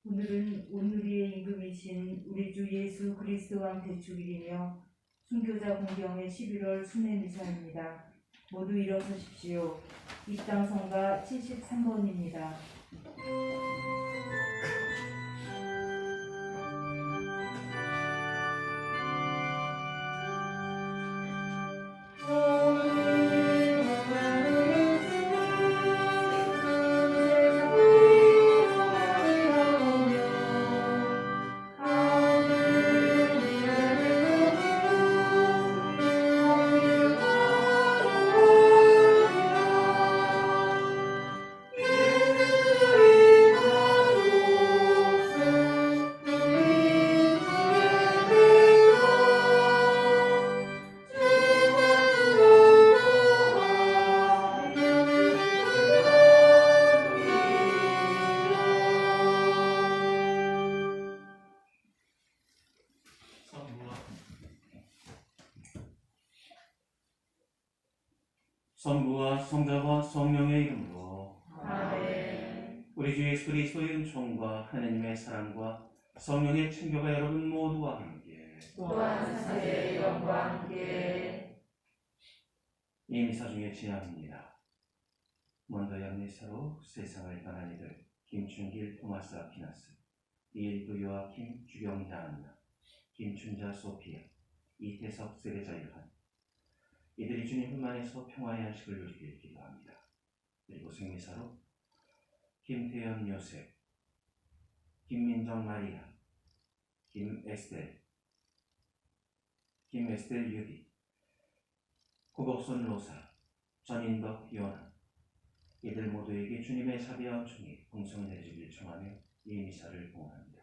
오늘은 오늘의 임금이신 우리 주 예수 그리스도 왕 대축일이며 순교자 공경의 11월 순회 미사입니다. 모두 일어서십시오. 입당 성가 73번입니다. 성부와 성자와 성령의 이름으로 아멘. 우리 주 예수 그리스도의 은총과 하나님의 사랑과 성령의 친교가 여러분 모두와 함께 또한 사제의 영과 함께 이 미사 중에 지향입니다. 먼저 양리사로 세상을 떠난 이들 김춘길 토마스 아퀴나스, 이엘도 요아킴 주경자 안나, 김춘자 소피아, 이태석 세례자 요한, 이들이 주님 품 안에서 평화의 안식을 누리길 기도합니다. 그리고 생미사로 김태현 요셉, 김민정 마리아, 김에스텔 유디, 구복손 로사, 전인덕 요나, 이들 모두에게 주님의 자비와 은총이 풍성히 내리길 청하며 이 미사를 봉헌합니다.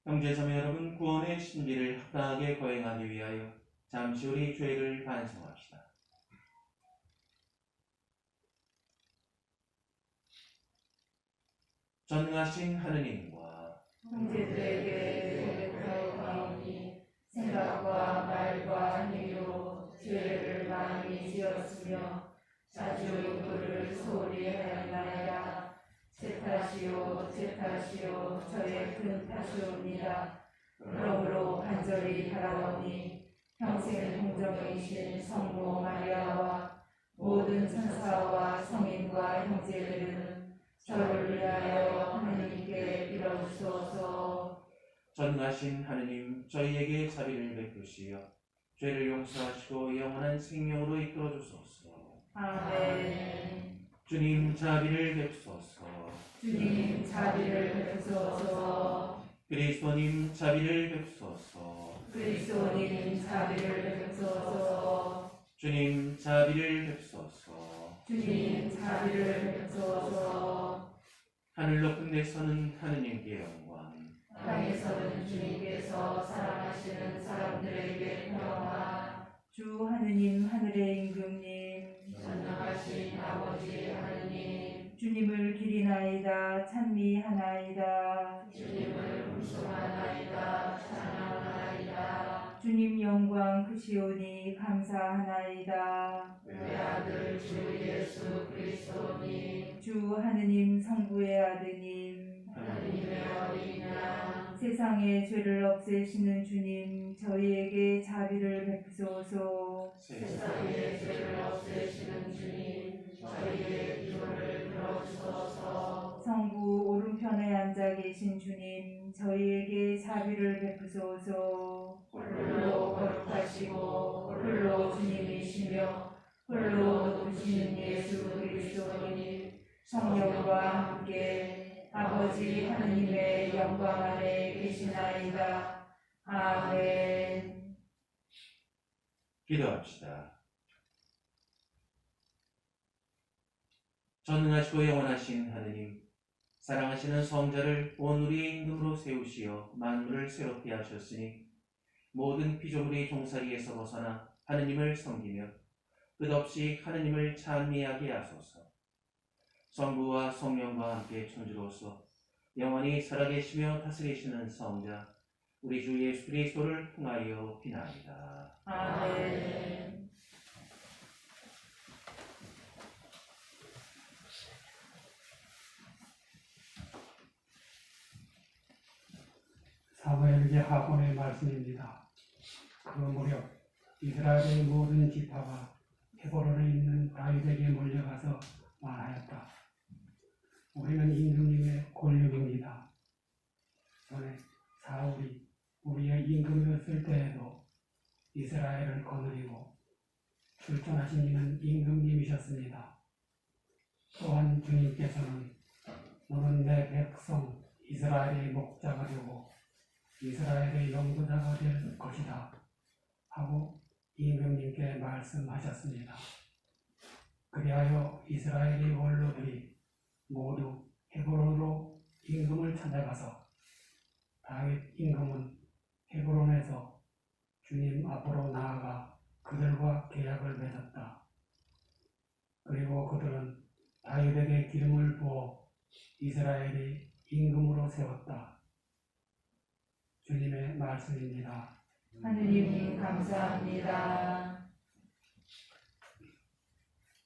형제자매 여러분, 구원의 신비를 합당하게 거행하기 위하여 잠시 우리 죄를 반성합시다. 전능하신 하느님과 형제들에게 고백하오니 생각과 말과 행위로 죄를 많이 지었으며 자주 그를 소홀히 하였나이다. 제 탓이요 저의 큰 탓이옵니다. 그러므로 간절히 바라오니 평생 동정이신 성모 마리아와 모든 천사와 성인과 형제들은 저를 위하여 하나님께 빌어주소서. 전능하신 하느님, 저희에게 자비를 베푸시어 죄를 용서하시고 영원한 생명으로 이끌어 주소서. 아멘. 주님 자비를 베푸소서. 주님 자비를 베푸소서. 그리스도님 자비를 베푸소서. 그리스도님 자비를 베푸소서. 주님 자비를 베푸소서. 주님 자비를 베푸소서. 하늘 높은 데서는 하느님께 영광, 땅에서는 주님께서 사랑하시는 사람들에게 평화. 주 하느님 하늘의 임금님 전능하신 아버지 하느님 주님을 기리나이다 찬미하나이다. 주님을 훌륭하나이다 찬양하나이다. 주님 영광 크시오니 감사하나이다. 외아들 주 예수 그리스도님 주 하느님 성부의 아드님 하느님의 어린 양 세상의 죄를 없애시는 주님 저희에게 자비를 베푸소서. 세상의 죄를 없애시는 주님 저희의 기도를 들어주소서. 성부 오른편에 앉아 계신 주님 저희에게 자비를 베푸소서. 홀로 거룩하시고 홀로 주님이시며 홀로 높으신 예수 그리스도님 성령과 함께 아버지 하느님의 영광 안에 계시나이다. 아멘. 기도합시다. 전능하시고 영원하신 하느님, 사랑하시는 성자를 온 우리의 임금으로 세우시어 만물을 새롭게 하셨으니 모든 피조물이 종살이에서 벗어나 하느님을 섬기며 끝없이 하느님을 찬미하게 하소서. 성부와 성령과 함께 천주로서 영원히 살아계시며 다스리시는 성자 우리 주 예수 그리스도를 통하여 비나이다. 아멘. 사무엘기 하본의 말씀입니다. 그 무렵 이스라엘의 모든 지파가 헤브론에 있는 다윗에게 몰려가서 말하였다. 우리는 임금님의 권력입니다. 전에 사울이 우리의 임금이었을 때에도 이스라엘을 거느리고 출전하신 이는 임금님이셨습니다. 또한 주님께서는 너는 내 백성 이스라엘의 목자가 되고 이스라엘의 영도자가 될 것이다 하고 임금님께 말씀하셨습니다. 그리하여 이스라엘의 원로들이 모두 헤브론으로 임금을 찾아가서 다윗 임금은 헤브론에서 주님 앞으로 나아가 그들과 계약을 맺었다. 그리고 그들은 다윗에게 기름을 부어 이스라엘이 임금으로 세웠다. 주님의 말씀입니다. 하느님 감사합니다.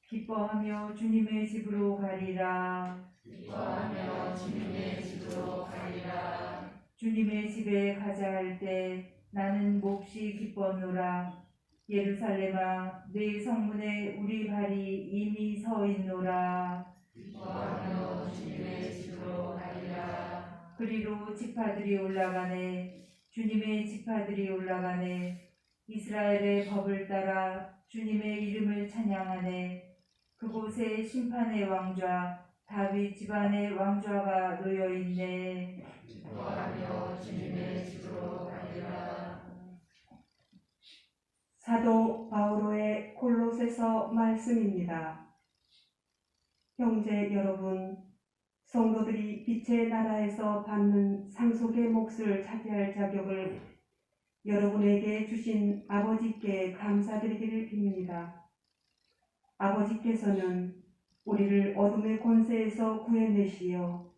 기뻐하며 주님의 집으로 가리라. 기뻐하며 주님의 집으로 가리라. 주님의 집에 가자 할 때 나는 몹시 기뻐노라. 예루살렘아 네 성문에 우리 발이 이미 서 있노라. 기뻐하며 주님의 집으로 가리라. 그리로 지파들이 올라가네. 주님의 지파들이 올라가네. 이스라엘의 법을 따라 주님의 이름을 찬양하네. 그곳에 심판의 왕좌 다윗 집안의 왕좌가 놓여 있네. 기뻐하며 주님의 집으로 가리라. 사도 바오로의 골로새서 말씀입니다. 형제 여러분, 성도들이 빛의 나라에서 받는 상속의 몫을 차지할 자격을 여러분에게 주신 아버지께 감사드리기를 빕니다. 아버지께서는 우리를 어둠의 권세에서 구해내시어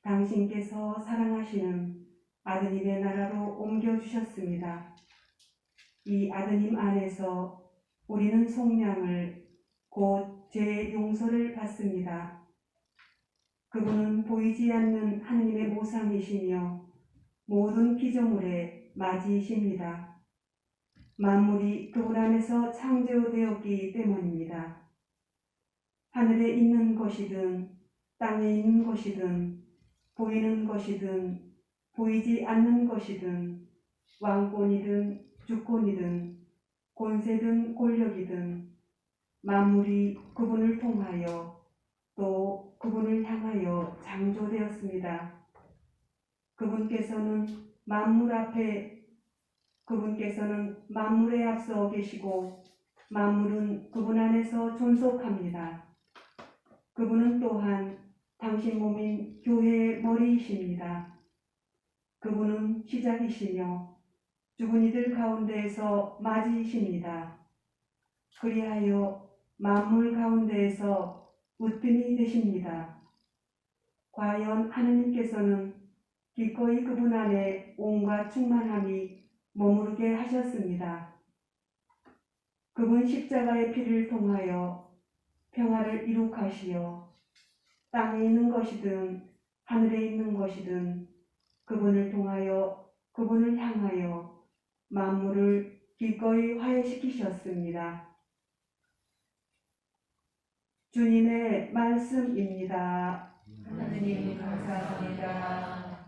당신께서 사랑하시는 아드님의 나라로 옮겨주셨습니다. 이 아드님 안에서 우리는 속량을 곧 죄의 용서를 받습니다. 그분은 보이지 않는 하느님의 모상이시며 모든 피조물의 맞이이십니다. 만물이 그분 안에서 창조되었기 때문입니다. 하늘에 있는 것이든 땅에 있는 것이든 보이는 것이든 보이지 않는 것이든 왕권이든 주권이든 권세든 권력이든 만물이 그분을 통하여 또 그분을 향하여 창조되었습니다. 그분께서는 만물에 앞서 계시고 만물은 그분 안에서 존속합니다. 그분은 또한 당신 몸인 교회의 머리이십니다. 그분은 시작이시며 죽은 이들 가운데에서 맞이이십니다. 그리하여 만물 가운데에서 으뜸이 되십니다. 과연 하느님께서는 기꺼이 그분 안에 온갖 충만함이 머무르게 하셨습니다. 그분 십자가의 피를 통하여 평화를 이룩하시어 땅에 있는 것이든 하늘에 있는 것이든 그분을 통하여 그분을 향하여 만물을 기꺼이 화해시키셨습니다. 주님의 말씀입니다. 하느님 감사합니다.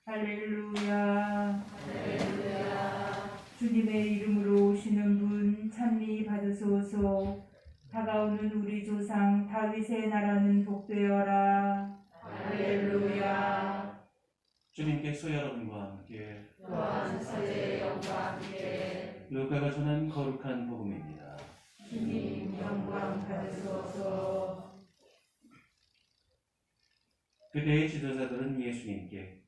할렐루야. 할렐루야. 주님의 이름으로 오시는 분 찬미 받으소서. 다가오는 우리 조상 다윗의 나라는 복되어라. 할렐루야. 주님께서 여러분과 함께 또한 서재의 영과 함께 루카가 전한 거룩한 복음입니다. 주님 영광 받으소서. 그때의 지도자들은 예수님께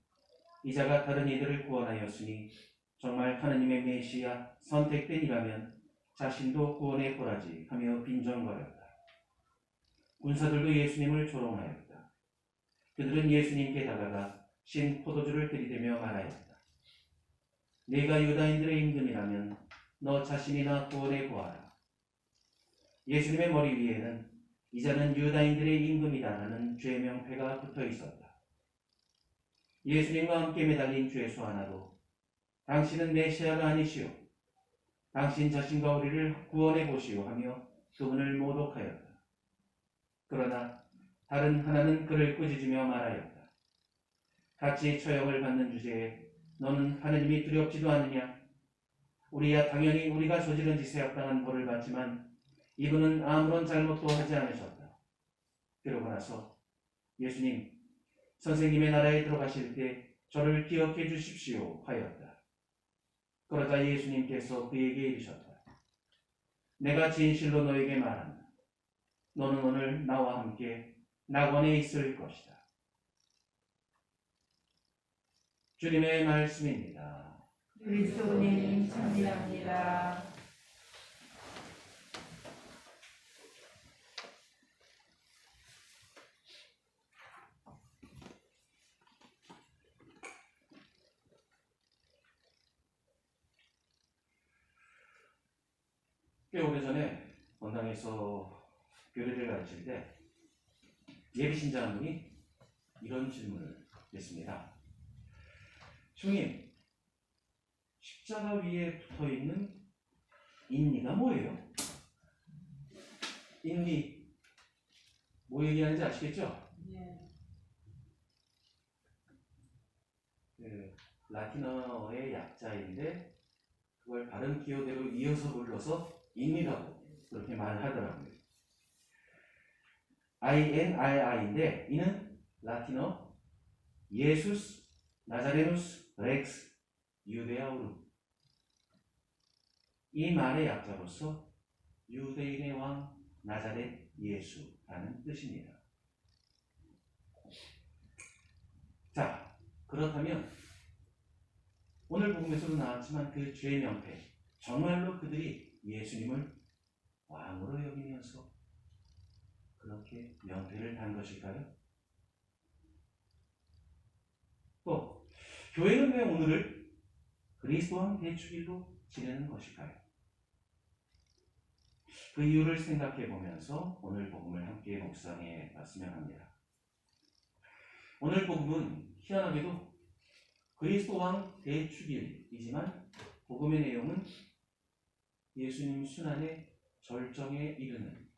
이자가 다른 이들을 구원하였으니 정말 하느님의 메시아 선택된 이라면 자신도 구원에 보라지 하며 빈정거렸다. 군사들도 예수님을 조롱하였다. 그들은 예수님께 다가가 신 포도주를 들이대며 말하였다. 네가 유다인들의 임금이라면 너 자신이나 구원해 보아라. 예수님의 머리 위에는 이자는 유다인들의 임금이다라는 죄 명패가 붙어 있었다. 예수님과 함께 매달린 죄수 하나도 당신은 메시아가 아니시오, 당신 자신과 우리를 구원해 보시오 하며 그분을 모독하였다. 그러나 다른 하나는 그를 꾸짖으며 말하였다. 같이 처형을 받는 주제에 너는 하느님이 두렵지도 않느냐? 우리야 당연히 우리가 저지른 짓에 합당한 벌을 받지만 이분은 아무런 잘못도 하지 않으셨다. 그러고 나서 예수님, 선생님의 나라에 들어가실 때 저를 기억해 주십시오 하였다. 그러자 예수님께서 그에게 이르셨다. 내가 진실로 너에게 말한다. 너는 오늘 나와 함께 낙원에 있을 것이다. 주님의 말씀입니다. 그리스도님 찬미합니다. 꽤 오래전에 본당에서 교리를 가르칠 때 예비신자 한 분이 이런 질문을 했습니다. 주님, 십자가 위에 붙어있는 인리가 뭐예요? 인리, 뭐 얘기하는지 아시겠죠? 그 라틴어의 약자인데 그걸 발음 기호대로 이어서 불러서 인리라고 그렇게 말하더라고요. INRI인데 이는 라틴어 예수스 나자레누스 렉스 유데아우름, 이 말의 약자로서 유대인의 왕 나자렛 예수라는 뜻입니다. 자, 그렇다면 오늘 복음에서도 나왔지만 그 죄의 명패, 정말로 그들이 예수님을 왕으로 여기면서 그렇게 명패를 단 것일까요? 또 교회는 왜 오늘을 그리스도왕 대축일로 지내는 것일까요? 그 이유를 생각해 보면서 오늘 복음을 함께 묵상해 봤으면 합니다. 오늘 복음은 희한하게도 그리스도왕 대축일이지만 복음의 내용은 예수님 순환의 절정에 이르는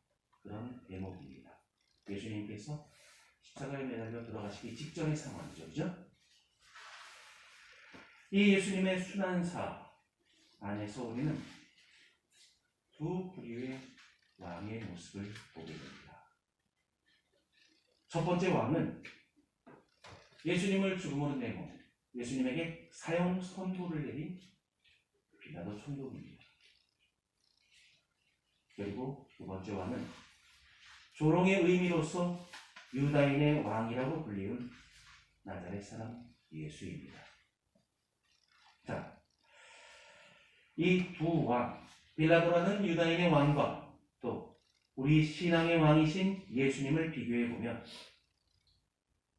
그런 대목입니다. 예수님께서 십자가에 매달려 돌아가시기 직전의 상황이죠. 그죠? 이 예수님의 순환사 안에서 우리는 두 부류의 왕의 모습을 보게 됩니다. 첫 번째 왕은 예수님을 죽음으로 내고 예수님에게 사형 선고를 내린 빌라도 총독입니다. 그리고 두 번째 왕은 조롱의 의미로서 유다인의 왕이라고 불리운 나자렛 사람 예수입니다. 자, 이 두 왕, 빌라도라는 유다인의 왕과 또 우리 신앙의 왕이신 예수님을 비교해 보면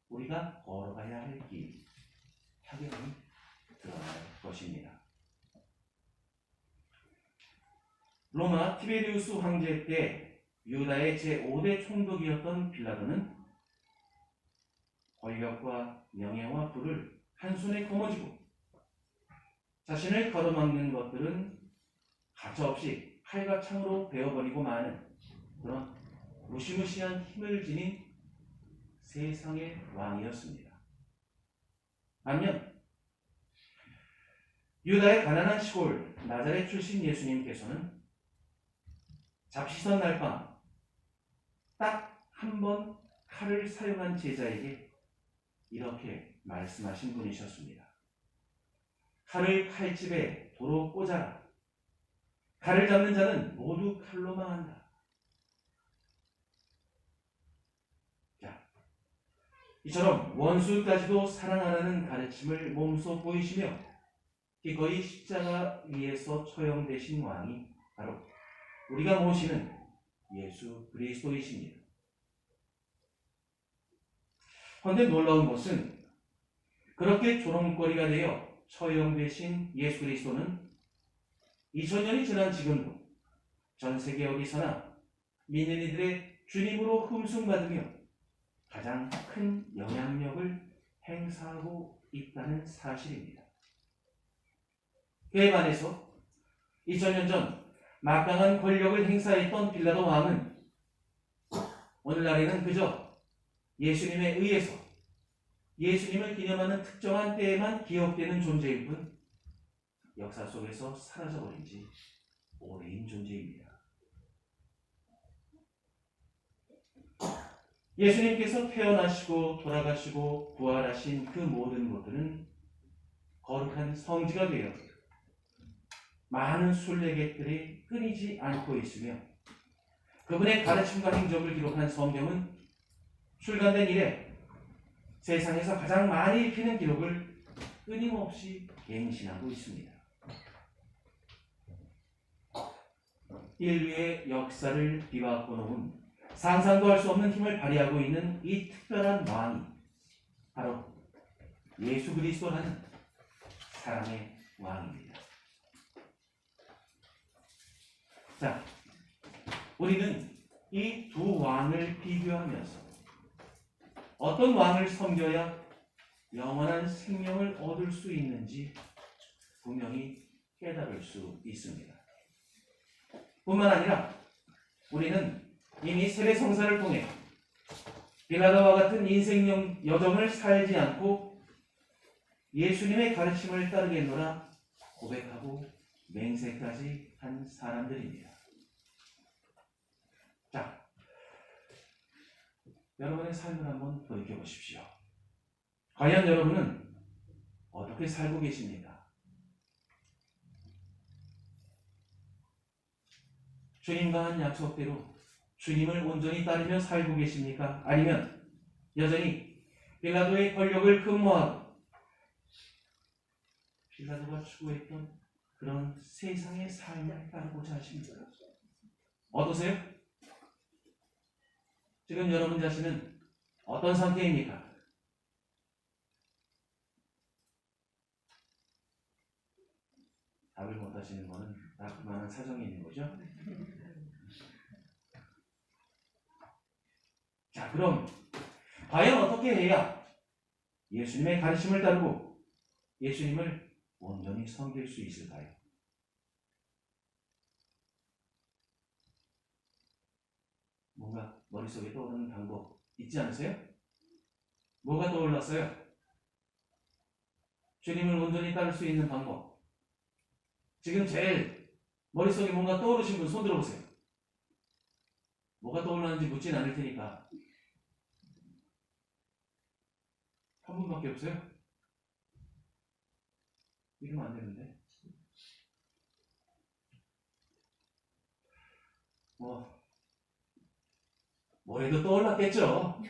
우리가 걸어가야 할 길, 확연히 드러날 것입니다. 로마 티베리우스 황제 때 유다의 제5대 총독이었던 빌라도는 권력과 명예와 부를 한 손에 거머쥐고 자신을 가로막는 것들은 가차없이 칼과 창으로 베어버리고 마는 그런 무시무시한 힘을 지닌 세상의 왕이었습니다. 반면 유다의 가난한 시골 나자렛 출신 예수님께서는 잡시선 날 밤 딱 한 번 칼을 사용한 제자에게 이렇게 말씀하신 분이셨습니다. 칼을 칼집에 도로 꽂아라. 칼을 잡는 자는 모두 칼로 망한다. 자, 이처럼 원수까지도 사랑하라는 가르침을 몸소 보이시며 기꺼이 십자가 위에서 처형되신 왕이 바로 우리가 모시는 예수 그리스도이십니다. 그런데 놀라운 것은 그렇게 조롱거리가 되어 처형되신 예수 그리스도는 2000년이 지난 지금도 전 세계 어디서나 믿는 이들의 주님으로 흠숭받으며 가장 큰 영향력을 행사하고 있다는 사실입니다. 그에 반해서 2000년 전 막강한 권력을 행사했던 빌라도 왕은 오늘날에는 그저 예수님에 의해서 예수님을 기념하는 특정한 때에만 기억되는 존재일 뿐 역사 속에서 사라져버린 지 오래인 존재입니다. 예수님께서 태어나시고 돌아가시고 부활하신 그 모든 것들은 거룩한 성지가 되어 많은 순례객들이 끊이지 않고 있으며 그분의 가르침과 행적을 기록한 성경은 출간된 이래 세상에서 가장 많이 읽히는 기록을 끊임없이 갱신하고 있습니다. 인류의 역사를 뒤바꿔 놓은 상상도 할 수 없는 힘을 발휘하고 있는 이 특별한 왕이 바로 예수 그리스도라는 사랑의 왕입니다. 자, 우리는 이 두 왕을 비교하면서 어떤 왕을 섬겨야 영원한 생명을 얻을 수 있는지 분명히 깨달을 수 있습니다. 뿐만 아니라 우리는 이미 세례성사를 통해 빌라도와 같은 인생 여정을 살지 않고 예수님의 가르침을 따르겠노라 고백하고 맹세까지 한 사람들입니다. 자, 여러분의 삶을 한번 돌이켜 보십시오. 과연 여러분은 어떻게 살고 계십니까? 주님과 한 약속대로 주님을 온전히 따르며 살고 계십니까? 아니면 여전히 빌라도의 권력을 근모하고 빌라도가 추구했던 그런 세상의 삶을 따르고자 하십니까? 어떠세요? 지금 여러분 자신은 어떤 상태입니까? 답을 못 하시는 것은 다 그만한 사정이 있는 거죠? 자, 그럼 과연 어떻게 해야 예수님의 가르침을 따르고 예수님을 온전히 섬길 수 있을까요? 뭔가 머릿속에 떠오르는 방법 있지 않으세요? 뭐가 떠올랐어요? 주님을 온전히 따를 수 있는 방법. 지금 제일 머릿속에 뭔가 떠오르신 분 손 들어보세요. 뭐가 떠올랐는지 묻진 않을 테니까. 한 분밖에 없어요? 이러면 안 되는데. 뭐래도 떠올랐겠죠.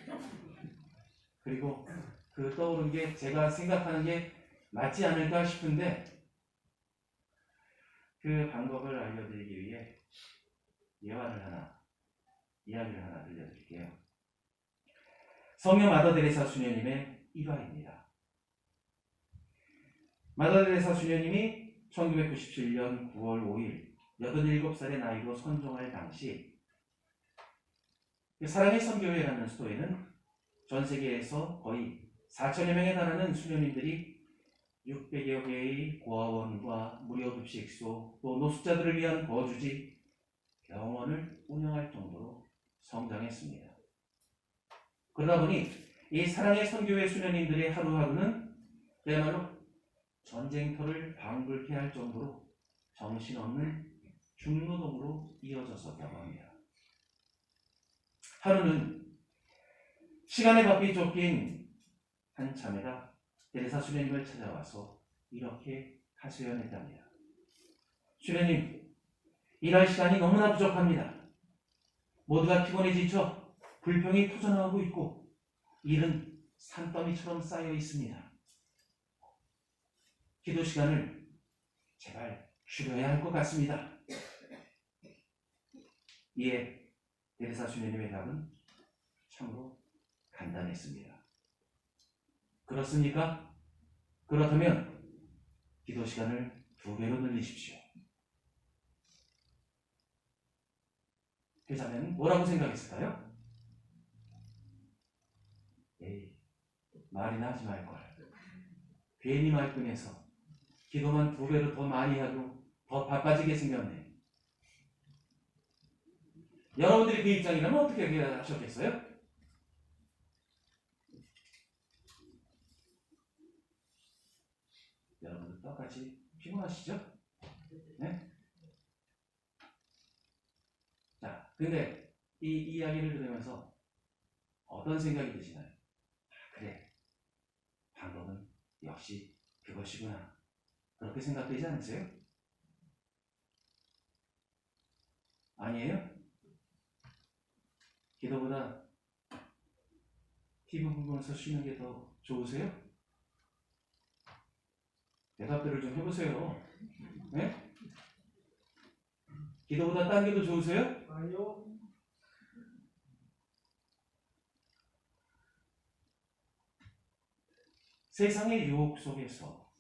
그리고 그 떠오른 게 제가 생각하는 게 맞지 않을까 싶은데 그 방법을 알려드리기 위해 이야기를 하나 들려드릴게요. 성녀 마더 데레사 수녀님의 일화입니다. 마더 데레사 수녀님이 1997년 9월 5일 87살의 나이로 선종할 당시 사랑의 선교회라는 수도에는 전 세계에서 거의 4천여 명에 달하는 수녀님들이 600여 개의 고아원과 무료 급식소, 또 노숙자들을 위한 거주지, 병원을 운영할 정도로 성장했습니다. 그러다 보니 이 사랑의 선교회 수녀님들의 하루하루는 그야말로 전쟁터를 방불케 할 정도로 정신없는 중노동으로 이어졌었다고 합니다. 하루는 시간에 바삐 쫓긴 한 자매가 데레사 수녀님을 찾아와서 이렇게 하소연했답니다. 수녀님, 일할 시간이 너무나 부족합니다. 모두가 피곤해 지쳐 불평이 터져나오고 있고 일은 산더미처럼 쌓여 있습니다. 기도 시간을 제발 줄여야 할 것 같습니다. 이에 데레사 수녀님의 답은 참으로 간단했습니다. 그렇습니까? 그렇다면 기도 시간을 2배로 늘리십시오. 그 자매는 뭐라고 생각했을까요? 에이, 말이나 하지 말걸. 괜히 말뿐해서 기도만 2배로 더 많이 하고 더 바빠지게 생겼네. 여러분들이 그 입장이라면 어떻게 하셨겠어요? 여러분들 똑같이 피곤하시죠? 네? 자, 근데 이 이야기를 들으면서 어떤 생각이 드시나요? 그래, 방법은 역시 그것이구나. 그렇게 생각되지 않으세요? 아니에요? 기도보다 TV 보면서 쉬는 게 더 좋으세요? 대답들을 좀 해보세요. 네? 기도보다 딴 게 더 좋으세요? 아니요. 세상의 유혹 속에서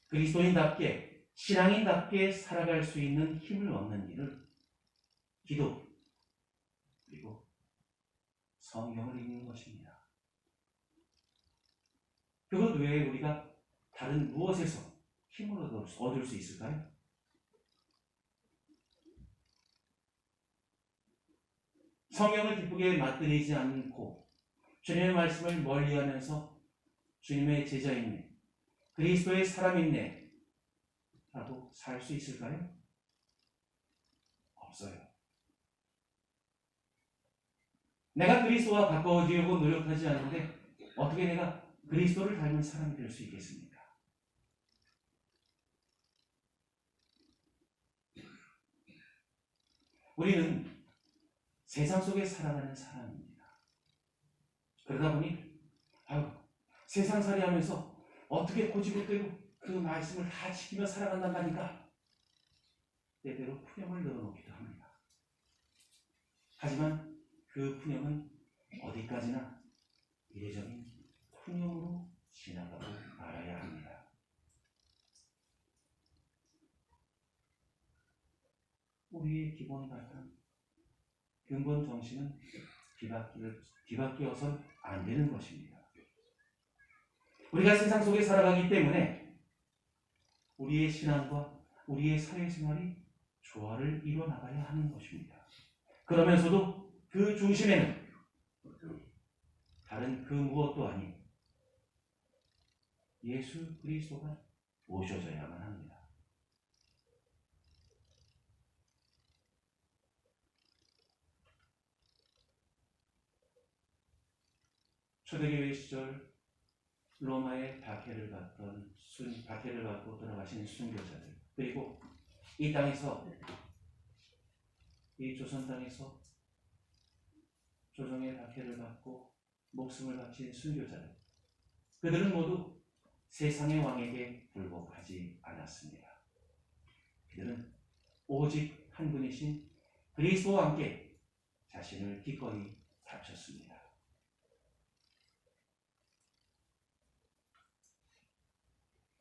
그리스도인답게 신앙인답게 살아갈 수 있는 힘을 얻는 일을 기도 그리고 성경을 읽는 것입니다. 그것 외에 우리가 다른 무엇에서 힘을 얻을 수 있을까요? 성경을 기쁘게 맛들이지 않고 주님의 말씀을 멀리하면서 주님의 제자이네, 그리스도의 사람이네 라고 살 수 있을까요? 없어요. 내가 그리스도와 가까워지려고 노력하지 않는데 어떻게 내가 그리스도를 닮은 사람이 될 수 있겠습니까? 우리는 세상 속에 살아가는 사람입니다. 그러다 보니 세상살이 하면서 어떻게 고지고대로 그 말씀을 다 지키며 살아간단 말인가? 때때로 푸념을 넣어놓기도 합니다. 하지만 그 푸념은 어디까지나 이례적인 푸념으로 지나가고 말아야 합니다. 우리의 기본 발단, 근본 정신은 뒤바뀌어선 안 되는 것입니다. 우리가 세상 속에 살아가기 때문에 우리의 신앙과 우리의 사회생활이 조화를 이뤄나가야 하는 것입니다. 그러면서도 그 중심에는 다른 그 무엇도 아닌 예수 그리스도가 모셔져야만 합니다. 초대교회 시절 로마의 박해를 받고 돌아가신 순교자들, 그리고 이 땅에서, 이 조선 땅에서 조정의 박해를 받고 목숨을 바친 순교자들, 그들은 모두 세상의 왕에게 굴복하지 않았습니다. 그들은 오직 한 분이신 그리스도와 함께 자신을 기꺼이 바쳤습니다.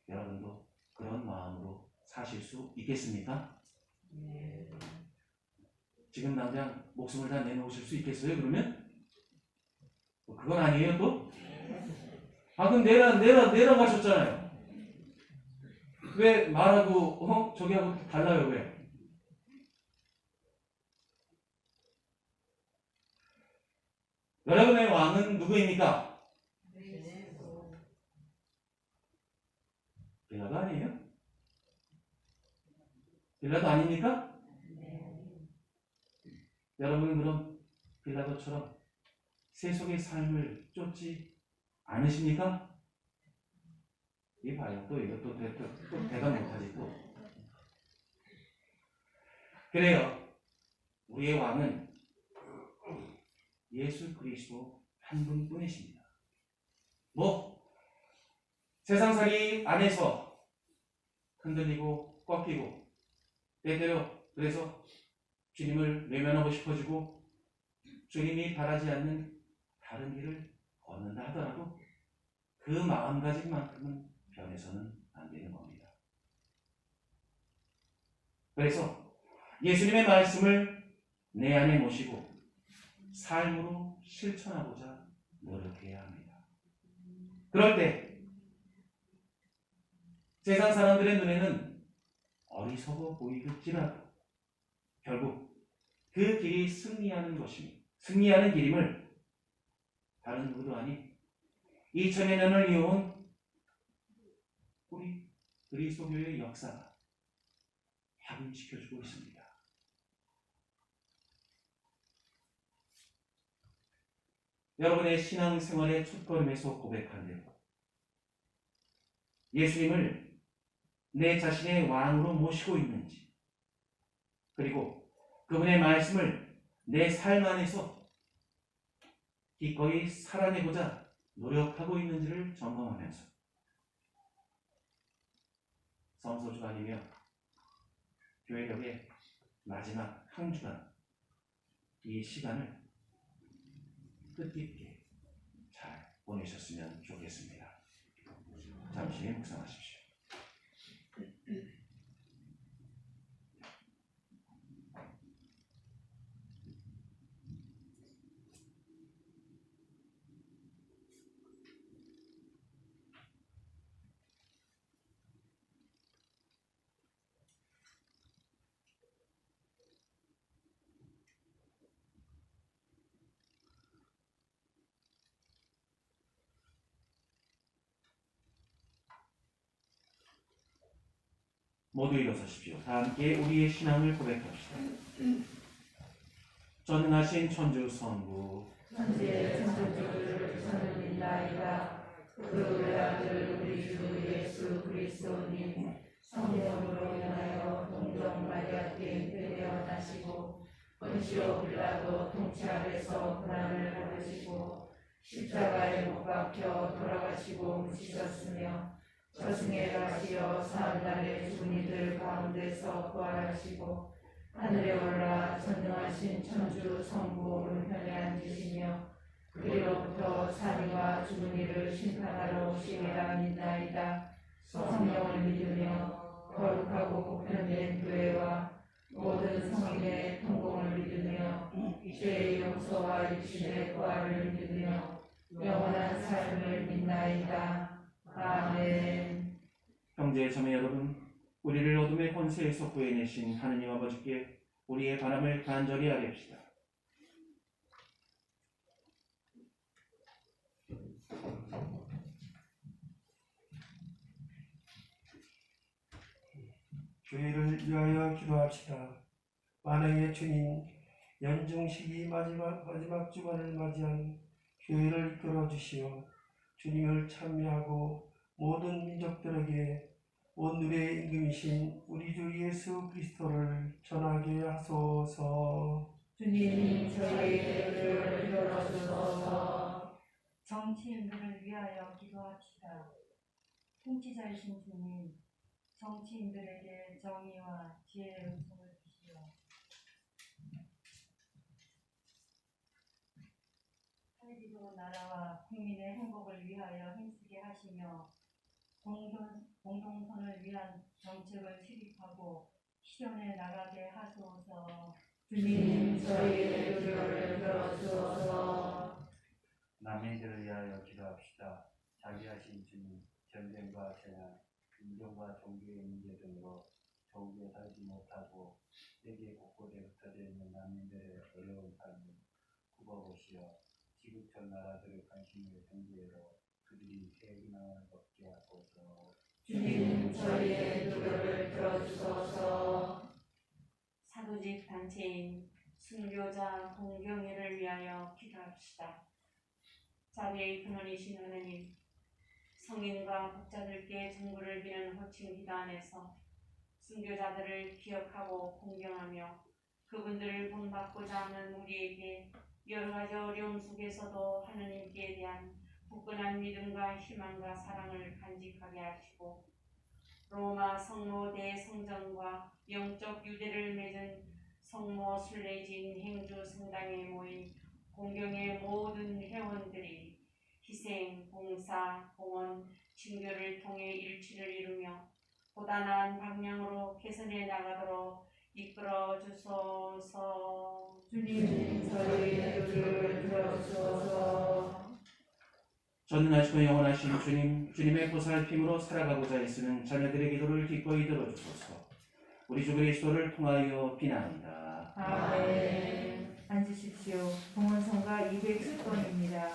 여러분도 그런 마음으로 사실 수 있겠습니까? 네. 지금 당장 목숨을 다 내놓으실 수 있겠어요? 그러면? 그건 아니에요 또? 그럼 내려가셨잖아요. 왜 말하고 저기하고 달라요? 왜? 여러분의 왕은 누구입니까? 빌라도 아니에요? 빌라도 아닙니까? 여러분은 그럼 빌라도처럼 세속의 삶을 쫓지 않으십니까? 이 봐요. 또 이것도 대답 못하지 또. 그래요. 우리의 왕은 예수 그리스도 한 분뿐이십니다. 세상살이 안에서 흔들리고 꺾이고 때때로 그래서 주님을 외면하고 싶어지고 주님이 바라지 않는 다른 길을 걷는다 하더라도 그 마음가짐만큼은 변해서는 안 됩니다. 되는 겁니다. 그래서 예수님의 말씀을 내 안에 모시고 삶으로 실천하고자 노력해야 합니다. 그럴 때 세상 사람들의 눈에는 어리석어 보이겠지라도 결국 그 길이 승리하는 것입니다. 승리하는 길임을 다른 누구도 아닌 2000여 년을 이어온 우리 그리스도교의 역사가 확인시켜주고 있습니다. 여러분의 신앙생활의 첫걸음에서 고백한 대로 예수님을 내 자신의 왕으로 모시고 있는지, 그리고 그분의 말씀을 내 삶 안에서 기꺼이 살아내고자 노력하고 있는지를 점검하면서 성소주간이며 교회력의 마지막 한 주간, 이 시간을 뜻깊게 잘 보내셨으면 좋겠습니다. 잠시 묵상하십시오. 모두 일어서십시오. 다 함께 우리의 신앙을 고백합시다. 전능하신 천주 성부, 천지의 천주를 저는 믿나이다. 그 외아들 우리 주 예수 그리스도님 성령으로 인하여 동정 마리아께 잉태되어 나시고 본시오 빌라도 통치 아래서 고난을 받으시고 십자가에 못 박혀 돌아가시고 묻히셨으며 저승에 가시어 사흘날에 죽은 이들 가운데서 부활하시고 하늘에 올라 전능하신 천주 성부 오른편에 앉으시며 그리로부터 산이와 죽은 이를 심판하러 오시리라 믿나이다. 성령을 믿으며 거룩하고 보편된 교회와 모든 성인의 통공을 믿으며 죄의 용서와 육신의 부활을 믿으며 영원한 삶을 믿나이다. 아멘. 형제 자매 여러분, 우리를 어둠의 권세에서 구해내신 하느님 아버지께 우리의 바람을 간절히 아뢰옵시다. 교회를 위하여 기도합시다. 만왕의 주님, 연중시기 마지막 주간을 맞이한 교회를 이끌어 주시어 주님을 찬미하고 모든 민족들에게 오늘의 임금이신 우리 주 예수 그리스도를 전하게 하소서. 주님 저희의 기도를 들어주소서. 정치인들을 위하여 기도합시다. 통치자이신 주님, 정치인들에게 정의와 지혜의 은총을 주시오. 하늘이도 나라와 국민의 행복을 위하여 힘쓰게 하시며 공동선을 위한 정책을 수립하고 실현해 나가게 하소서. 주님 저희의 기도를 들어주소서. 난민들을 위하여 기도합시다. 자비하신 주님, 전쟁과 재난, 인종과 종교의 문제 등으로 좋게 살지 못하고 세계 곳곳에 흩어져 있는 난민들의 어려운 삶을 굽어보시어 지구촌 나라들의 관심을 경계로 그들이 새 희망을 얻게 하소서. 주님 저희의 기도를 들어주소서. 사도직 단체인 순교자 공경회를 위하여 기도합시다. 자비의 근원이신 하느님, 성인과 독자들께 증거를 비는 호칭 기도 안에서 순교자들을 기억하고 공경하며 그분들을 본받고자 하는 우리에게 여러 가지 어려움 속에서도 하느님께 대한 굳건한 믿음과 희망과 사랑을 간직하게 하시고 로마 성모 대성전과 영적 유대를 맺은 성모 순례진 행주 성당에 모인 공경의 모든 회원들이 희생, 봉사, 봉헌, 친교를 통해 일치를 이루며 보다 나은 방향으로 개선해 나가도록 이끌어 주소서. 주님 저희의 기도를 들어주소서. 전능하시고 영원하신 주님, 주님의 보살핌으로 살아가고자 애쓰는 자녀들의 기도를 기꺼이 들어주소서. 우리 주 그리스도를 통하여 비나옵니다. 아멘. 앉으십시오. 봉헌성가 210번입니다.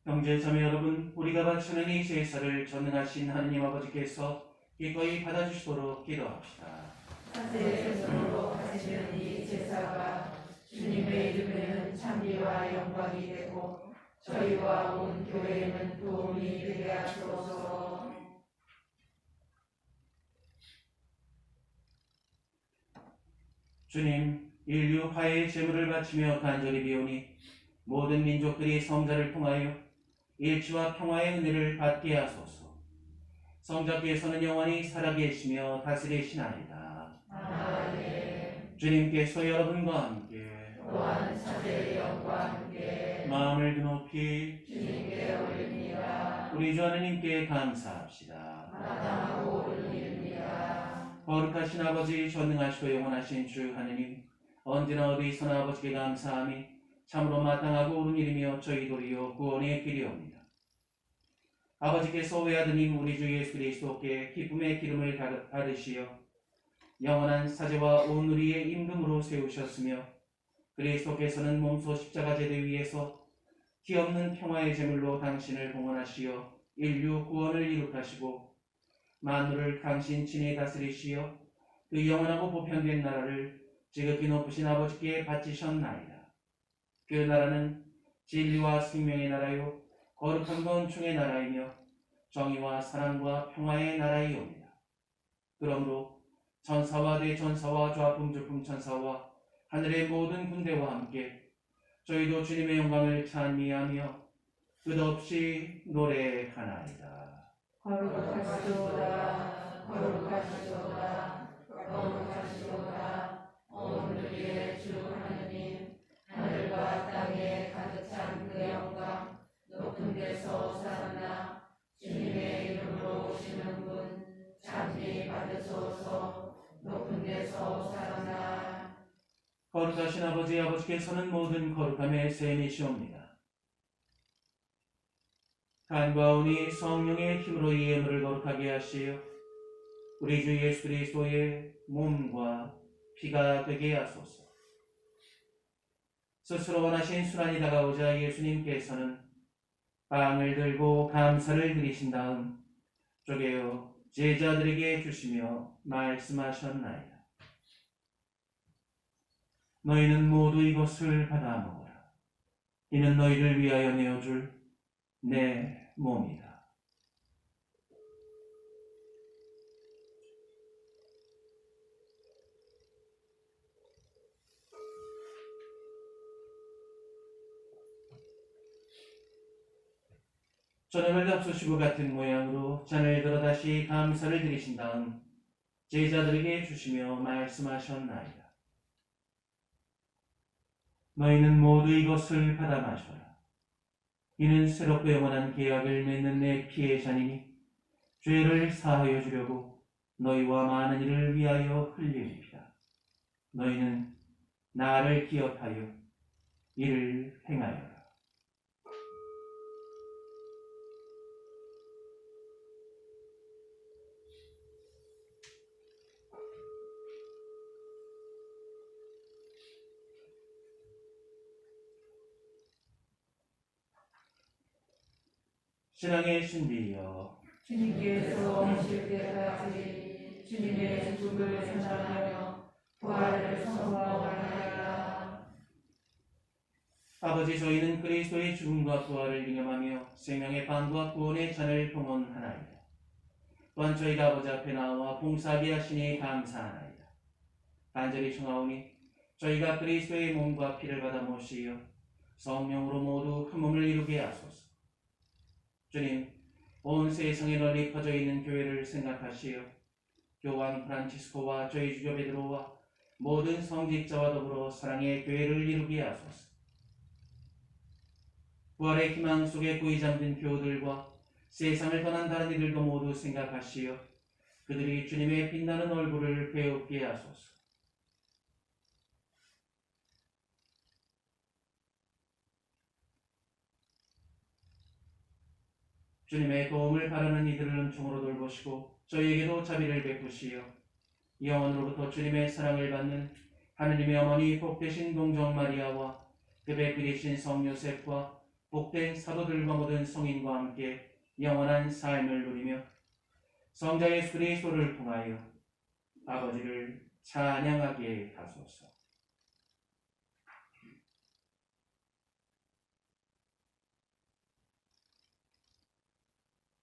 형제 자매 여러분, 우리가 바치는 이 제사를 전능하신 하느님 아버지께서 기꺼이 받아주시도록 기도합시다. 사제의 손으로 하시는 이 제사가 주님의 이름에는 찬미와 영광이 되고 저희와 온 교회에는 도움이 되게 하소서. 주님, 인류 화해의 제물을 바치며 간절히 비오니 모든 민족들이 성자를 통하여 일치와 평화의 은혜를 받게 하소서. 성자께서는 영원히 살아계시며 다스리시나이다. 아멘. 주님께서 여러분과 함께 또한 사제의 영과 함께 마음을 드높이 주님께 올립니다. 우리 주 하느님께 감사합시다. 마땅하고 옳은 일입니다. 거룩하신 아버지, 전능하시고 영원하신 주 하느님, 언제나 어디서나 아버지께 감사함이 참으로 마땅하고 옳은 일이며 저희 도리요 구원의 길이옵니다. 아버지께서 외아드님 우리 주 예수 그리스도께 기쁨의 기름을 바르시어 영원한 사제와 온 우리의 임금으로 세우셨으며, 그리스도께서는 몸소 십자가 제대 위에서 기없는 평화의 제물로 당신을 봉헌하시어 인류 구원을 이룩하시고 만물을 당신 친히 다스리시어 그 영원하고 보편된 나라를 지극히 높으신 아버지께 바치셨나이다. 그 나라는 진리와 생명의 나라요 거룩한 건충의 나라이며 정의와 사랑과 평화의 나라이옵니다. 그러므로 천사와 대천사와 좌풍주풍 천사와 하늘의 모든 군대와 함께 저희도 주님의 영광을 찬미하며 끝없이 노래하나이다. 거룩하시도다. 거룩하시도다. 거룩하시도다. 온 우리의 주 하느님, 하늘과 땅에 가득 찬 그 영광, 높은 데서 살아나 주님의 이름으로 오시는 분 찬미 받으소서. 높은 데서 살아나. 거룩하신 아버지, 아버지께서는 모든 거룩함의 셈이시옵니다. 간과오니 성령의 힘으로 이 예물을 거룩하게 하시어 우리 주 예수 그리스도의 몸과 피가 되게 하소서. 스스로 원하신 순환이 다가오자 예수님께서는 빵을 들고 감사를 드리신 다음 쪼개어 제자들에게 주시며 말씀하셨나이다. 너희는 모두 이것을 받아 먹어라. 이는 너희를 위하여 내어줄 내 몸이다. 저녁을 앞서시고 같은 모양으로 잔을 들어 다시 감사를 드리신 다음 제자들에게 주시며 말씀하셨나이다. 너희는 모두 이것을 받아 마셔라. 이는 새롭고 영원한 계약을 맺는 내 피의 잔이니 죄를 사하여 주려고 너희와 많은 이를 위하여 흘릴 피다. 너희는 나를 기억하여 이를 행하여라. 신앙의 신비여, 주님께서 오실 때까지 주님의 죽음을 전하며 부활을 선포하나이다. 아버지, 저희는 그리스도의 죽음과 부활을 기념하며 생명의 빵과 구원의 잔을 봉헌하나이다. 또한 저희가 아버지 앞에 나와 봉사하게 하시니 감사하나이다. 간절히 청하오니 저희가 그리스도의 몸과 피를 받아 모시어 성령으로 모두 한 몸을 이루게 하소서. 주님, 온 세상에 널리 퍼져 있는 교회를 생각하시어 교황 프란치스코와 저희 주교 베드로와 모든 성직자와 더불어 사랑의 교회를 이루게 하소서. 부활의 희망 속에 고이 잠든 교우들과 세상을 떠난 다른 이들도 모두 생각하시어 그들이 주님의 빛나는 얼굴을 배우게 하소서. 주님의 도움을 바라는 이들을 은총으로 돌보시고 저희에게도 자비를 베푸시어 영원으로부터 주님의 사랑을 받는 하느님의 어머니 복되신 동정 마리아와 그 배필이신 성 요셉과 복된 사도들과 모든 성인과 함께 영원한 삶을 누리며 성자 예수 그리스도를 통하여 아버지를 찬양하게 하소서.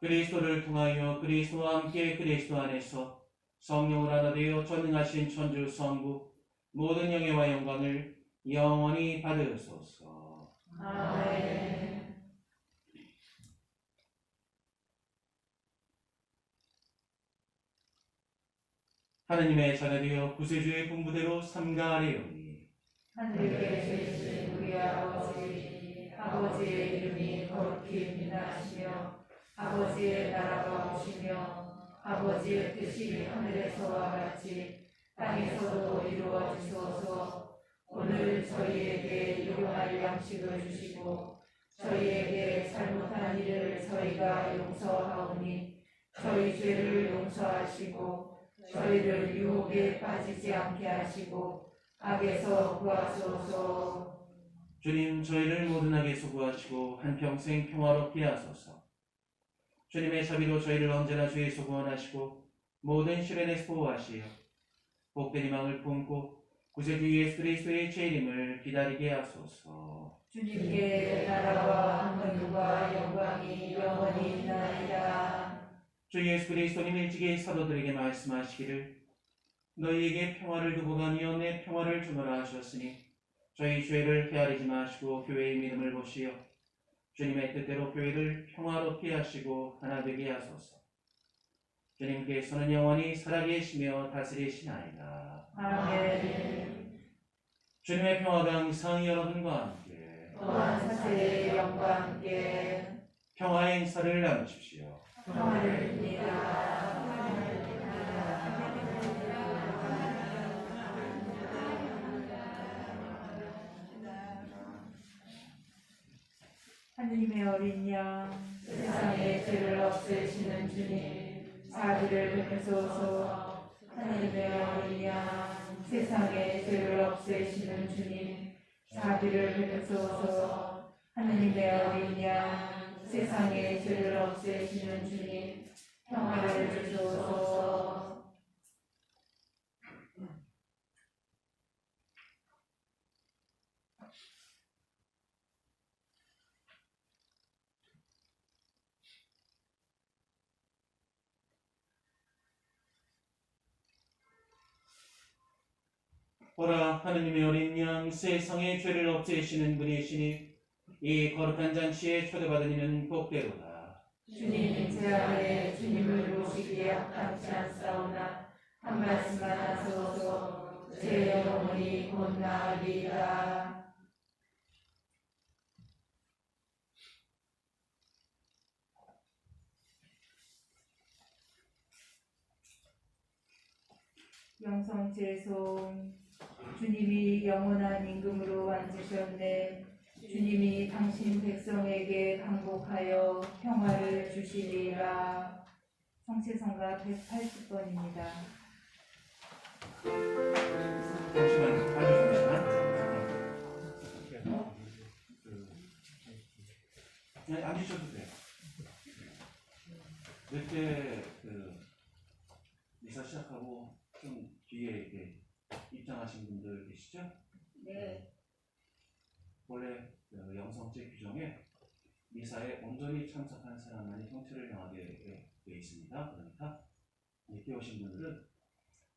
그리스도를 통하여 그리스도와 함께 그리스도 안에서 성령을 하나 되어 전능하신 천주 성부 모든 영예와 영광을 영원히 받으소서. 아멘. 하느님의 자녀되어 구세주의 분부대로 삼가하리오니 하늘에 계신 우리 아버지, 아버지의 이름이 거룩히 빛나시며 아버지의 나라가 오시며 아버지의 뜻이 하늘에서와 같이 땅에서도 이루어지소서. 오늘 저희에게 일용할 양식을 주시고 저희에게 잘못한 일을 저희가 용서하오니 저희 죄를 용서하시고 저희를 유혹에 빠지지 않게 하시고 악에서 구하소서. 주님, 저희를 모든 악에서 구하시고 한평생 평화롭게 하소서. 주님의 자비로 저희를 언제나 죄에서 구원하시고 모든 시련에서 보호하시어 복된 희망을 품고 구세주 예수 그리스도의 재림을 기다리게 하소서. 주님께 나라와 권능과 영광이 영원히 있나이다. 주 예수 그리스도님 일찍이 사도들에게 말씀하시기를 너희에게 평화를 두고 가니여 내 평화를 주노라 하셨으니 저희 죄를 헤아리지 마시고 교회의 믿음을 보시어 주님의 뜻대로 교회를 평화롭게 하시고 하나 되게 하소서. 주님께서는 영원히 살아계시며 다스리시나이다. 아멘. 주님의 평화가 항상 여러분과 함께 또한 사세의 영과 함께 평화의 행사를 나누십시오. 평화를 빕니다. 하느님의 어린 양, 세상의 죄를 없애시는 주님, 자비를 베푸소서. 하느님의 어린 양, 세상의 죄를 없애시는 주님, 자비를 베푸소서. 하느님의 어린 양, 세상의 죄를 없애시는 주님, 평화를 주소서. 보라, 하느님의 어린 양, 세상의 죄를 없애시는 분이시니 이 거룩한 잔치에 초대받은 이는 복되로다. 주님 제 안에 주님을 모시기에 합당치 않사오나 한 말씀만 하소서. 제 영혼이 곧 나으리이다. 영성제손 주님이 영원한 임금으로 앉으셨네. 주님이 당신 백성에게 강복하여 평화를 주시리라. 성체성가 180번입니다. 잠시만요. 아주 잠시만. 네, 앉으셔도 돼요. 이렇게 미사 시작하고 좀 뒤에 이렇게 입장하신 분들 계시죠? 네. 원래 영성제 규정에 미사에 온전히 참석한 사람만이 성체를 행하게 되어 있습니다. 그러니까 늦게 오신 분들은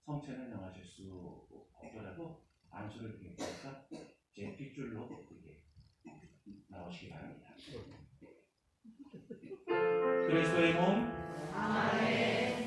성체는 행하실 수 없더라도 안수를 드리니까 제 뒷줄로 이렇게 나오시기 바랍니다. 그리스도의 몸 아멘.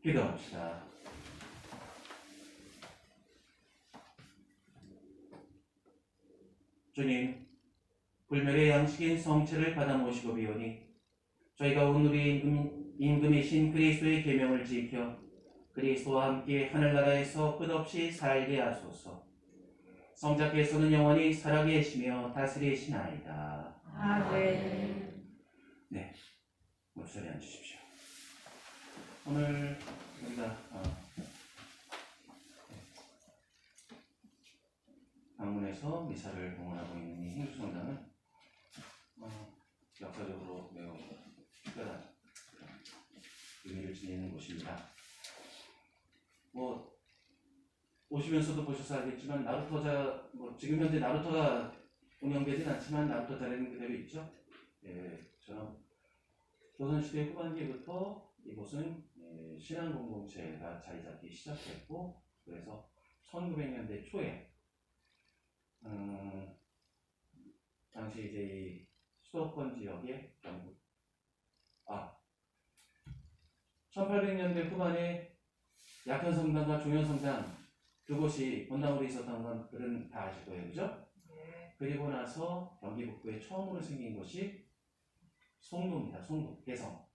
기도합시다. 주님, 불멸의 양식인 성체를 받아 모시고 비오니 저희가 오늘의 임금이신 그리스도의 계명을 지켜 그리스도와 함께 하늘나라에서 끝없이 살게 하소서. 성자께서는 영원히 살아계시며 다스리시나이다. 아멘. 목소리 앉으십시오. 오늘 우리가 방문해서 미사를 봉헌하고 있는 이 행주성당은 역사적으로 매우 특별한 의미를 지니는 곳입니다. 뭐 오시면서도 보셔서 알겠지만 나루터자 지금 현재 나루터가 운영되진 않지만 나루터 자리는 그대로 있죠. 저는 조선시대 후반기부터 이곳은 신앙 공동체가 자리 잡기 시작했고 그래서 1900년대 초에 당시 이제 이 수도권 지역의 1800년대 후반에 약현성당과 종현성당 두 곳이 본당으로 있었던 것들은 다 아실 거예요, 그죠? 그리고 나서 경기 북부에 처음으로 생긴 곳이 송도입니다. 송도, 개성.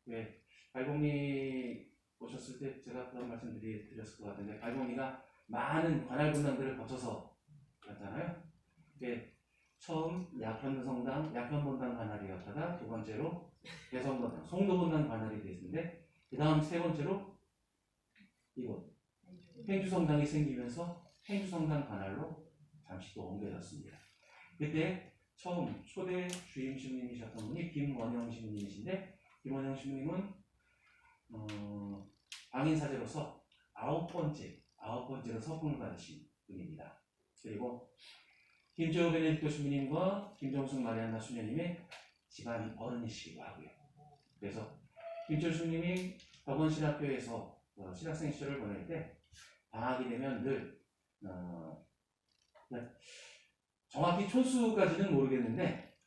왜 발봉리 오셨을 때 제가 그런 말씀 드렸을 것 같은데 발봉리가 많은 관할 분당들을 거쳐서 갔잖아요. 처음 약현성당, 약현본당 관할이었다가 두 번째로 개성본당, 송도본당 관할이 됐는데 그 다음 세 번째로 이곳 행주성당이 생기면서 행주성당 관할로 잠시 또 옮겨졌습니다. 그때 처음 초대 주임 신부님이셨던 분이 김원영 신부님이신데 김원영 신부님은 방인사제로서 아홉 번째로 서풍을 받으신 분입니다. 그리고 김재호 베네딕토 신부님과 김정숙 마리안나 수녀님의 집안 어른이시기도 하고요. 그래서 김재호 신부님이 법원신학교에서 신학생 시절을 보낼 때 방학이 되면 늘 정확히 촌수까지는 모르겠는데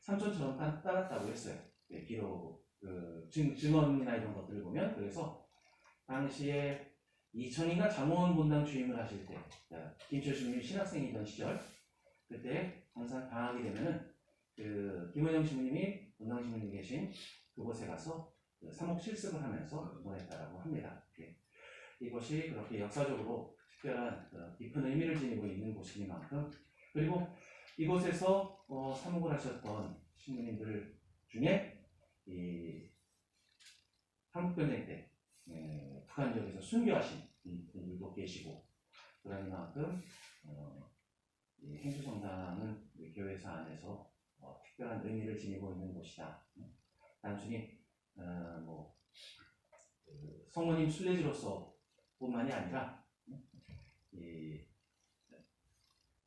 삼촌처럼 따랐다고 했어요. 기록 증언이나 이런 것들을 보면. 그래서 당시에 이천인가 장원 본당 주임을 하실 때 김철 신부님 신학생이던 시절 그때 항상 방학이 되면은 김원영 신부님이 본당 신부님 계신 그곳에 가서 사목 실습을 하면서 보냈다라고 합니다. 이곳이 그렇게 역사적으로 특별한 깊은 의미를 지니고 있는 곳이니만큼 그리고 이곳에서 사목을 하셨던 신부님들 중에 이 한국전쟁 때 북한 지역에서 순교하신 분들도 계시고 그러니만큼 이 행주성당은 우리 교회사 안에서 특별한 의미를 지니고 있는 곳이다. 단순히 성모님 순례지로서 뿐만이 아니라 이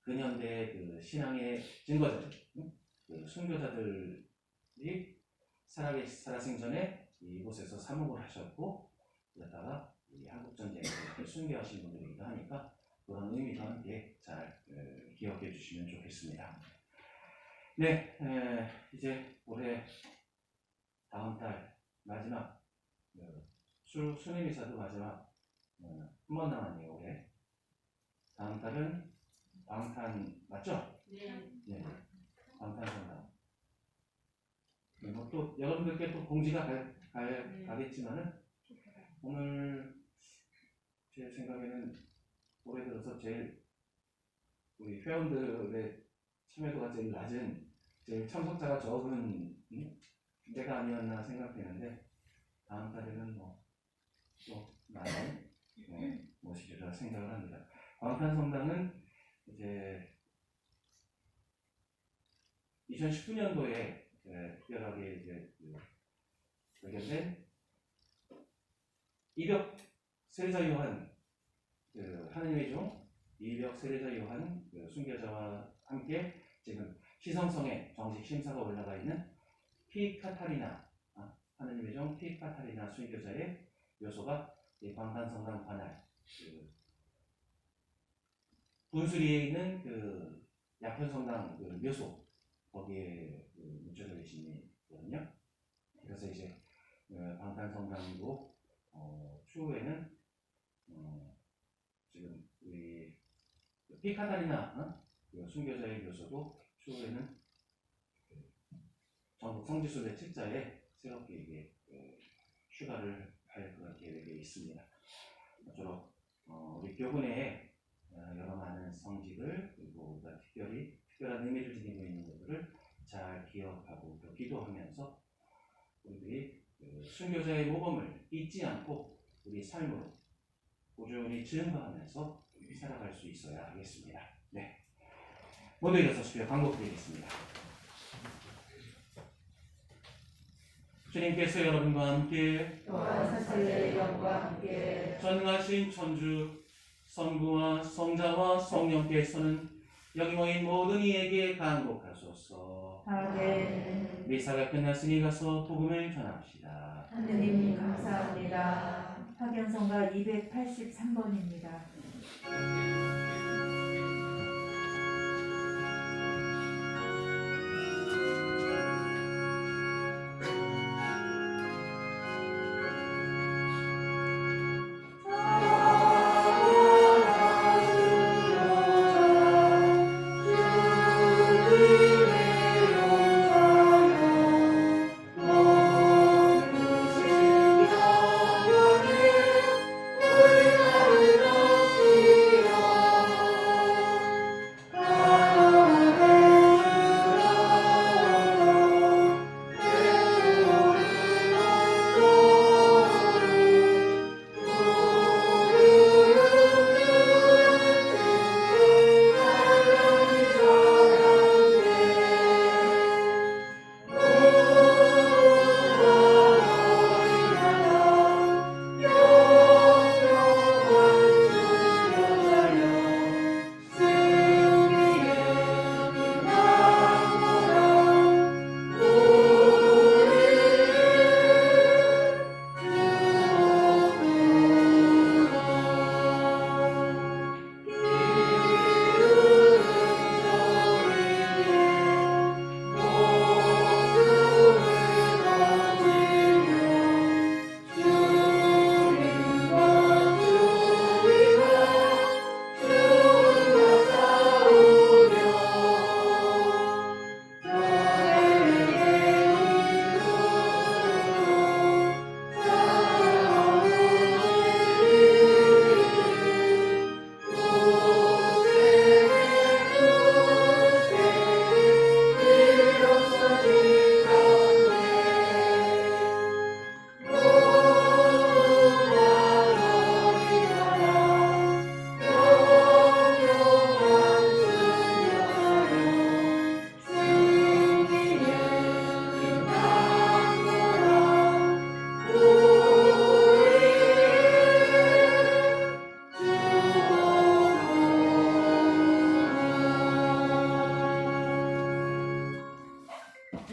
근현대 신앙의 증거자들, 순교자들이 살아생전에 이곳에서 사목을 하셨고 그러다가 이 한국전쟁에 순교하신 분들이기도 하니까 그런 의미도 함께 잘 기억해 주시면 좋겠습니다. 네, 이제 올해 다음 달 마지막 수뇌미사도 마지막 한 번 남았네요. 올해 다음 달은 방탄 맞죠? 네, 방탄성당. 또 여러분들께 또 공지가 가겠지만은 오늘 제 생각에는 올해 들어서 제일 우리 회원들의 참여도가 제일 낮은, 제일 참석자가 적은 때가 아니었나 생각되는데 다음 달에는 또 많은 모시리라 생각을 합니다. 방탄성당은 이제 2019년도에 특별하게 이제 발견된 이벽 세례자 요한 하느님의 종 이벽 세례자 요한 순교자와 함께 지금 시성성에 정식 심사가 올라가 있는 피카타리나 하느님의 종 피카타리나 순교자의 묘소가 이 방탄성당 관할 분수리에 있는 약현성당 묘소 거기에 묻혀져 계시거든요. 그래서 이제 방탄성당도 추후에는 지금 우리 피카다리나 그 순교자의 묘소도 추후에는 전국 성지순례 책자에 새롭게 이게 추가를 할 그런 계획에 있습니다. 모쪼록 우리 교군의 여러 많은 성직을 그리고 우리가 특별한 의미를 지니고 있는 것들을 잘 기억하고 또 기도하면서 우리들이 순교자의 모범을 잊지 않고 우리 삶으로 꾸준히 증거하면서 살아갈 수 있어야 하겠습니다. 네, 모두 일어서시고요. 광고드리겠습니다. 주님께서 여러분과 함께 또한 사슬의 영과 함께 전능하신 천주 성부와 성자와 성령께서는 여기 모인 모든 이에게 간곡하소서. 아멘. 미사가 끝났으니 가서 복음을 전합시다. 하느님 감사합니다. 화경성가 283번입니다.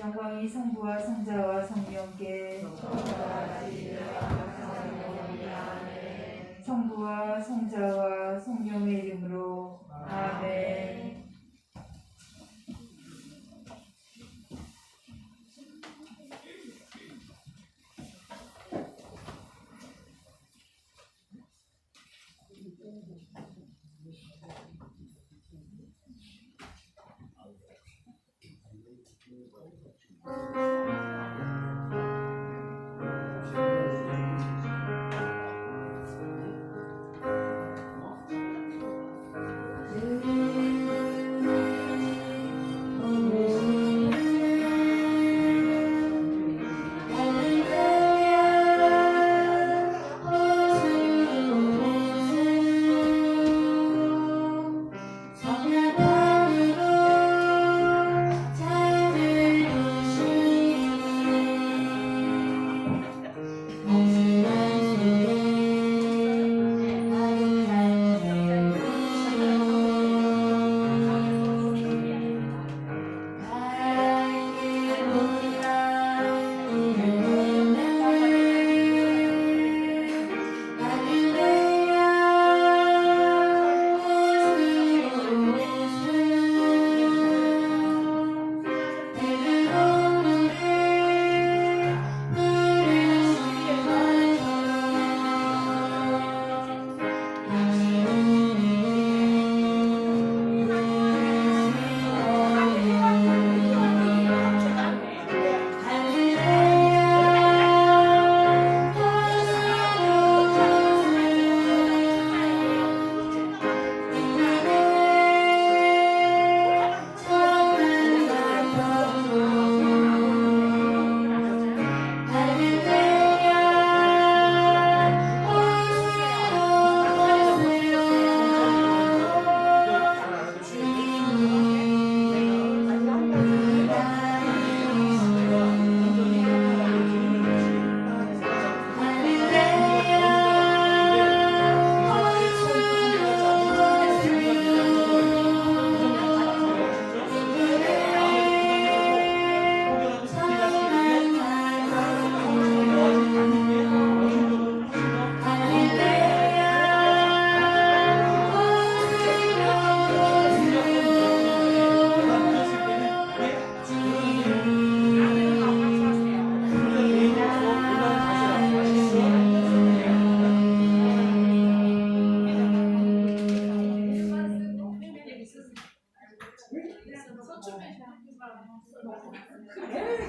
영광이 성부와 성자와 성령께 성부와 성자와 성령의 이름으로 아멘. Thank you.